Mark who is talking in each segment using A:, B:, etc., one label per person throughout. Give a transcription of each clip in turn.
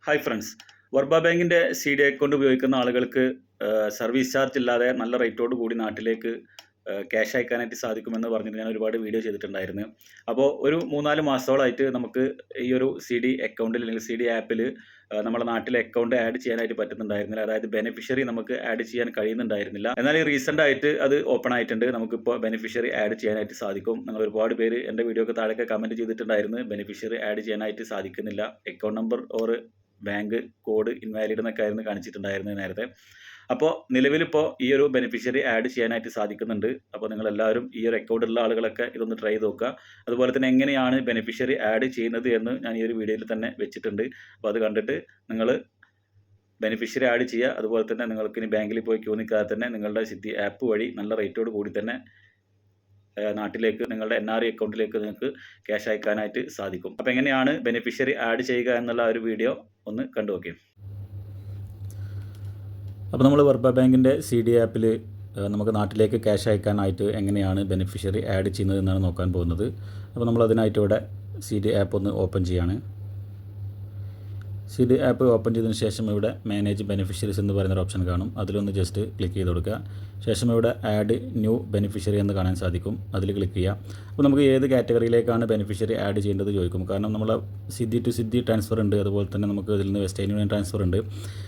A: Hi friends, വർബ ബാങ്കിൻ്റെ CD account ഉപയോഗിക്കുന്ന ആളുകൾക്ക് സർവീസ് ചാർജ് ഇല്ലാതെ നല്ല റേറ്റോട് കൂടി നാട്ടിലേക്ക് ക്യാഷ് അയക്കാനായിട്ട് സാധിക്കുമെന്ന് പറഞ്ഞിട്ട് ഞാൻ ഒരുപാട് വീഡിയോ ചെയ്തിട്ടുണ്ടായിരുന്നു. അപ്പോൾ ഒരു 3-4 മാസത്തോളമായിട്ട് നമുക്ക് ഈ ഒരു CD അക്കൗണ്ടിൽ അല്ലെങ്കിൽ CD ആപ്പിൽ നമ്മുടെ നാട്ടിലെ അക്കൗണ്ട് ആഡ് ചെയ്യാനായിട്ട് പറ്റുന്നുണ്ടായിരുന്നില്ല. അതായത് ബെനിഫിഷ്യറി നമുക്ക് ആഡ് ചെയ്യാൻ കഴിയുന്നുണ്ടായിരുന്നില്ല. എന്നാൽ ഈ റീസെൻ്റ് ആയിട്ട് അത് ഓപ്പൺ ആയിട്ടുണ്ട്. നമുക്കിപ്പോൾ ബെനിഫിഷ്യറി ആഡ് ചെയ്യാനായിട്ട് സാധിക്കും. നിങ്ങൾ ഒരുപാട് പേര് എൻ്റെ വീഡിയോക്ക് താഴെയൊക്കെ കമൻറ്റ് ചെയ്തിട്ടുണ്ടായിരുന്നു, ബെനിഫിഷ്യറി ആഡ് ചെയ്യാനായിട്ട് സാധിക്കുന്നില്ല, account number or bank code invalid എന്നൊക്കെ ആയിരുന്നു കാണിച്ചിട്ടുണ്ടായിരുന്നത് നേരത്തെ. അപ്പോൾ നിലവിലിപ്പോൾ ഈ ഒരു ബെനിഫിഷ്യറി ആഡ് ചെയ്യാനായിട്ട് സാധിക്കുന്നുണ്ട്. അപ്പോൾ നിങ്ങളെല്ലാവരും ഈ ഒരു അക്കൗണ്ട് ഉള്ള ആളുകളൊക്കെ ഇതൊന്ന് ട്രൈ ചെയ്ത് നോക്കുക. അതുപോലെ തന്നെ എങ്ങനെയാണ് ബെനിഫിഷ്യറി ആഡ് ചെയ്യുന്നത് എന്ന് ഞാൻ ഈ ഒരു വീഡിയോയിൽ തന്നെ വെച്ചിട്ടുണ്ട്. അപ്പോൾ അത് കണ്ടിട്ട് നിങ്ങൾ ബെനിഫിഷ്യറി ആഡ് ചെയ്യുക. അതുപോലെ തന്നെ നിങ്ങൾക്ക് ഇനി ബാങ്കിൽ പോയി ക്യൂ നിൽക്കാതെ തന്നെ നിങ്ങളുടെ സിറ്റി ആപ്പ് വഴി നല്ല റേറ്റോട് കൂടി തന്നെ നാട്ടിലേക്ക് നിങ്ങളുടെ NRI അക്കൗണ്ടിലേക്ക് നിങ്ങൾക്ക് ക്യാഷ് അയക്കാനായിട്ട് സാധിക്കും. അപ്പോൾ എങ്ങനെയാണ് ബെനിഫിഷ്യറി ആഡ് ചെയ്യുക എന്നുള്ള ഒരു വീഡിയോ ഒന്ന് കണ്ടു നോക്കി. അപ്പോൾ നമ്മൾ വർബ ബാങ്കിൻ്റെ CD ആപ്പിൽ നമുക്ക് നാട്ടിലേക്ക് ക്യാഷ് അയക്കാനായിട്ട് എങ്ങനെയാണ് ബെനിഫിഷ്യറി ആഡ് ചെയ്യുന്നത് എന്നാണ് നോക്കാൻ പോകുന്നത്. അപ്പോൾ നമ്മൾ അതിനായിട്ട് ഇവിടെ CD ആപ്പ് ഒന്ന് ഓപ്പൺ ചെയ്യാണ്. CD ആപ്പ് ഓപ്പൺ ചെയ്തതിന് ശേഷം ഇവിടെ മാനേജ് ബെനിഫിഷ്യറീസ് എന്ന് പറയുന്നൊരു ഓപ്ഷൻ കാണും. അതിലൊന്ന് ജസ്റ്റ് ക്ലിക്ക് ചെയ്ത് കൊടുക്കുക. ശേഷം ഇവിടെ ആഡ് ന്യൂ ബെനിഫിഷ്യറി എന്ന് കാണാൻ സാധിക്കും. അതിൽ ക്ലിക്ക് ചെയ്യുക. അപ്പോൾ നമുക്ക് ഏത് കാറ്റഗറിയിലേക്കാണ് ബെനിഫിഷ്യറി ആഡ് ചെയ്യേണ്ടത് ചോദിക്കും. കാരണം നമ്മൾ സിറ്റി ടു സിറ്റി ട്രാൻസ്ഫർ ഉണ്ട്, അതുപോലെ തന്നെ നമുക്ക് ഇതിൽ നിന്ന് വെസ്റ്റേൺ യൂണിയൻ ട്രാൻസ്ഫർ ഉണ്ട്,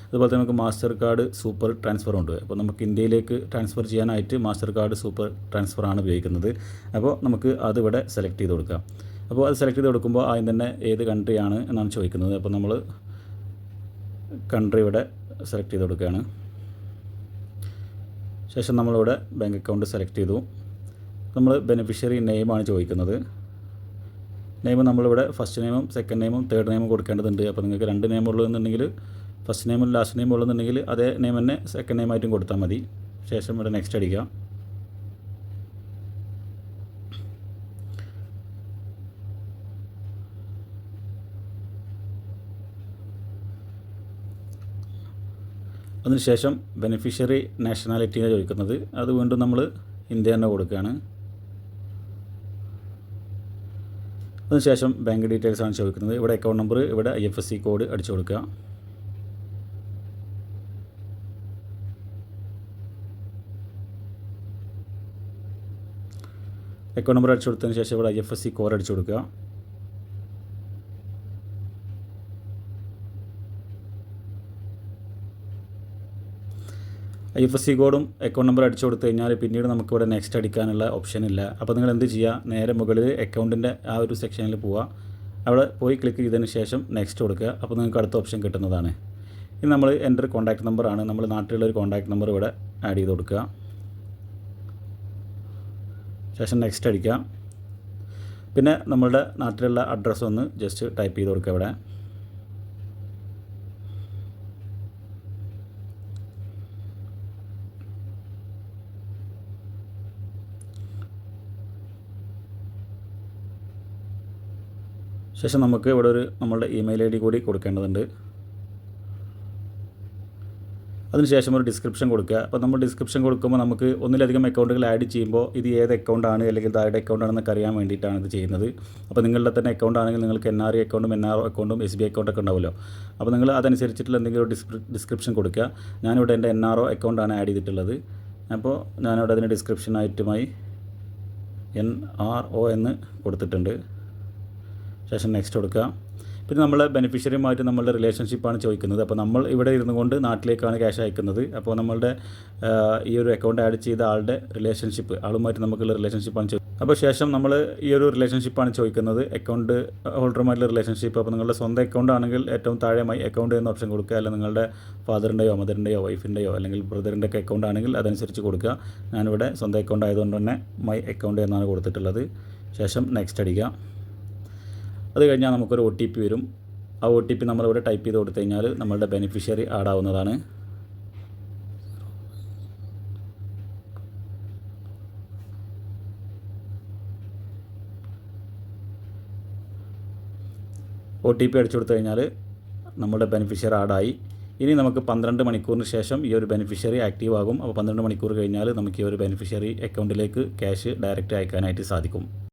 A: അതുപോലെ തന്നെ നമുക്ക് മാസ്റ്റർ കാർഡ് സൂപ്പർ ട്രാൻസ്ഫർ ഉണ്ട്. അപ്പോൾ നമുക്ക് ഇന്ത്യയിലേക്ക് ട്രാൻസ്ഫർ ചെയ്യാനായിട്ട് മാസ്റ്റർ കാർഡ് സൂപ്പർ ട്രാൻസ്ഫർ ആണ് ഉപയോഗിക്കുന്നത്. അപ്പോൾ നമുക്ക് അതിവിടെ സെലക്ട് ചെയ്ത് കൊടുക്കാം. അപ്പോൾ അത് സെലക്ട് ചെയ്ത് കൊടുക്കുമ്പോൾ ആദ്യം തന്നെ ഏത് കൺട്രിയാണ് എന്നാണ് ചോദിക്കുന്നത്. അപ്പോൾ നമ്മൾ കൺട്രി ഇവിടെ സെലക്ട് ചെയ്ത് കൊടുക്കുകയാണ്. ശേഷം നമ്മളിവിടെ ബാങ്ക് അക്കൗണ്ട് സെലക്ട് ചെയ്തു. നമ്മൾ ബെനിഫിഷ്യറി നെയിമാണ് ചോദിക്കുന്നത്. നെയിം നമ്മളിവിടെ ഫസ്റ്റ് നെയിമും സെക്കൻഡ് നെയിമും തേർഡ് നെയിമും കൊടുക്കേണ്ടതുണ്ട്. അപ്പോൾ നിങ്ങൾക്ക് 2 നെയിം ഉള്ളതെന്നുണ്ടെങ്കിൽ ഫസ്റ്റ് നെയിമും ലാസ്റ്റ് നെയിം ഉള്ളതെന്നുണ്ടെങ്കിൽ അതേ നെയിം തന്നെ സെക്കൻഡ് നെയിമായിട്ടും കൊടുത്താൽ മതി. ശേഷം ഇവിടെ നെക്സ്റ്റ് അടിക്കുക. അതിനുശേഷം ബെനിഫിഷ്യറി നാഷണാലിറ്റിയാണ് ചോദിക്കുന്നത്. അത് വീണ്ടും നമ്മൾ ഇന്ത്യ തന്നെ കൊടുക്കുകയാണ്. അതിനുശേഷം ബാങ്ക് ഡീറ്റെയിൽസ് ആണ് ചോദിക്കുന്നത്. ഇവിടെ അക്കൗണ്ട് നമ്പർ, ഇവിടെ IFSC കോഡ് അടിച്ചു കൊടുക്കുക. അക്കൗണ്ട് നമ്പർ അടിച്ചു കൊടുത്തതിന് ശേഷം ഇവിടെ IFSC കോഡ് അടിച്ചു കൊടുക്കുക. IFSC കോഡും അക്കൗണ്ട് നമ്പർ അടിച്ചു കൊടുത്തു കഴിഞ്ഞാൽ പിന്നീട് നമുക്കിവിടെ നെക്സ്റ്റ് അടിക്കാനുള്ള ഓപ്ഷൻ ഇല്ല. അപ്പോൾ നിങ്ങൾ എന്ത് ചെയ്യുക, നേരെ മുകളിൽ അക്കൗണ്ടിൻ്റെ ആ ഒരു സെക്ഷനിൽ പോവുക. അവിടെ പോയി ക്ലിക്ക് ചെയ്തതിന് ശേഷം നെക്സ്റ്റ് കൊടുക്കുക. അപ്പോൾ നിങ്ങൾക്ക് അടുത്ത ഓപ്ഷൻ കിട്ടുന്നതാണ്. ഇനി നമ്മൾ എൻ്റെ കോൺടാക്ട് നമ്പറാണ്, നമ്മൾ നാട്ടിലുള്ള ഒരു കോൺടാക്ട് നമ്പർ ഇവിടെ ആഡ് ചെയ്ത് കൊടുക്കുക. ശേഷം നെക്സ്റ്റ് അടിക്കുക. പിന്നെ നമ്മളുടെ നാട്ടിലുള്ള അഡ്രസ്സ് ഒന്ന് ജസ്റ്റ് ടൈപ്പ് ചെയ്ത് കൊടുക്കുക ഇവിടെ. ശേഷം നമുക്ക് ഇവിടെ ഒരു നമ്മളുടെ ഇമെയിൽ ID കൂടി കൊടുക്കേണ്ടതുണ്ട്. അതിനുശേഷം ഒരു ഡിസ്ക്രിപ്ഷൻ കൊടുക്കുക. അപ്പോൾ നമ്മൾ ഡിസ്ക്രിപ്ഷൻ കൊടുക്കുമ്പോൾ നമുക്ക് ഒന്നിലധികം അക്കൗണ്ടുകൾ ആഡ് ചെയ്യുമ്പോൾ ഇത് ഏത് അക്കൗണ്ടാണ് അല്ലെങ്കിൽ ആരുടെ അക്കൗണ്ടാണെന്നൊക്കെ അറിയാൻ വേണ്ടിയിട്ടാണ് ഇത് ചെയ്യുന്നത്. അപ്പോൾ നിങ്ങളുടെ തന്നെ അക്കൗണ്ട് ആണെങ്കിൽ നിങ്ങൾക്ക് NRI അക്കൗണ്ടും NRO അക്കൗണ്ടും SBI അക്കൗണ്ടൊക്കെ ഉണ്ടാവുമല്ലോ. അപ്പോൾ നിങ്ങൾ അതനുസരിച്ചിട്ടുള്ള എന്തെങ്കിലും ഒരു ഡിസ്ക്രിപ്ഷൻ കൊടുക്കുക. ഞാനിവിടെ എൻ്റെ NRO അക്കൗണ്ടാണ് ആഡ് ചെയ്തിട്ടുള്ളത്. അപ്പോൾ ഞാനിവിടെ അതിന് ഡിസ്ക്രിപ്ഷനായിട്ടുമായി NRO എന്ന് കൊടുത്തിട്ടുണ്ട്. ശേഷം നെക്സ്റ്റ് കൊടുക്കുക. പിന്നെ നമ്മളെ ബെനിഫിഷ്യറിയുമായിട്ട് നമ്മളുടെ റിലേഷൻഷിപ്പാണ് ചോദിക്കുന്നത്. അപ്പോൾ നമ്മൾ ഇവിടെ ഇരുന്നു കൊണ്ട് നാട്ടിലേക്കാണ് ക്യാഷ് അയക്കുന്നത്. അപ്പോൾ നമ്മളുടെ ഈ ഒരു അക്കൗണ്ട് ആഡ് ചെയ്ത ആളുടെ റിലേഷൻഷിപ്പ്, ആളുമായിട്ട് നമുക്കുള്ള റിലേഷൻഷിപ്പാണ് ചോദിക്കുന്നത്. അപ്പോൾ ശേഷം നമ്മൾ ഈ ഒരു റിലേഷൻഷിപ്പാണ് ചോദിക്കുന്നത്, അക്കൗണ്ട് ഹോൾഡറുമായിട്ടുള്ള റിലേഷൻഷിപ്പ്. അപ്പോൾ നിങ്ങളുടെ സ്വന്തം അക്കൗണ്ട് ആണെങ്കിൽ ഏറ്റവും താഴെ മൈ അക്കൗണ്ട് എന്ന ഓപ്ഷൻ കൊടുക്കുക. അല്ലെങ്കിൽ നിങ്ങളുടെ ഫാദറിൻ്റെയോ മദറിൻ്റെയോ വൈഫിൻ്റെയോ അല്ലെങ്കിൽ ബ്രദറിൻ്റെ ഒക്കെ അക്കൗണ്ട് ആണെങ്കിൽ അതനുസരിച്ച് കൊടുക്കുക. ഞാനിവിടെ സ്വന്തം അക്കൗണ്ട് ആയതുകൊണ്ട് തന്നെ മൈ അക്കൗണ്ട് എന്നാണ് കൊടുത്തിട്ടുള്ളത്. ശേഷം നെക്സ്റ്റ് അടിക്കുക. അത് കഴിഞ്ഞാൽ നമുക്കൊരു OTP വരും. ആ OTP നമ്മളിവിടെ ടൈപ്പ് ചെയ്ത് കൊടുത്തു കഴിഞ്ഞാൽ നമ്മളുടെ ബെനിഫിഷ്യറി ആഡ് ആവുന്നതാണ്. OTP അടിച്ചു കൊടുത്തു കഴിഞ്ഞാൽ നമ്മുടെ ബെനിഫിഷ്യറി ആഡായി. ഇനി നമുക്ക് 12 മണിക്കൂറിന് ശേഷം ഈ ഒരു ബെനിഫിഷ്യറി ആക്റ്റീവ് ആകും. അപ്പോൾ 12 മണിക്കൂർ കഴിഞ്ഞാൽ നമുക്ക് ഈ ഒരു ബെനിഫിഷ്യറി അക്കൗണ്ടിലേക്ക് ക്യാഷ് ഡയറക്റ്റ് അയക്കാനായിട്ട് സാധിക്കും.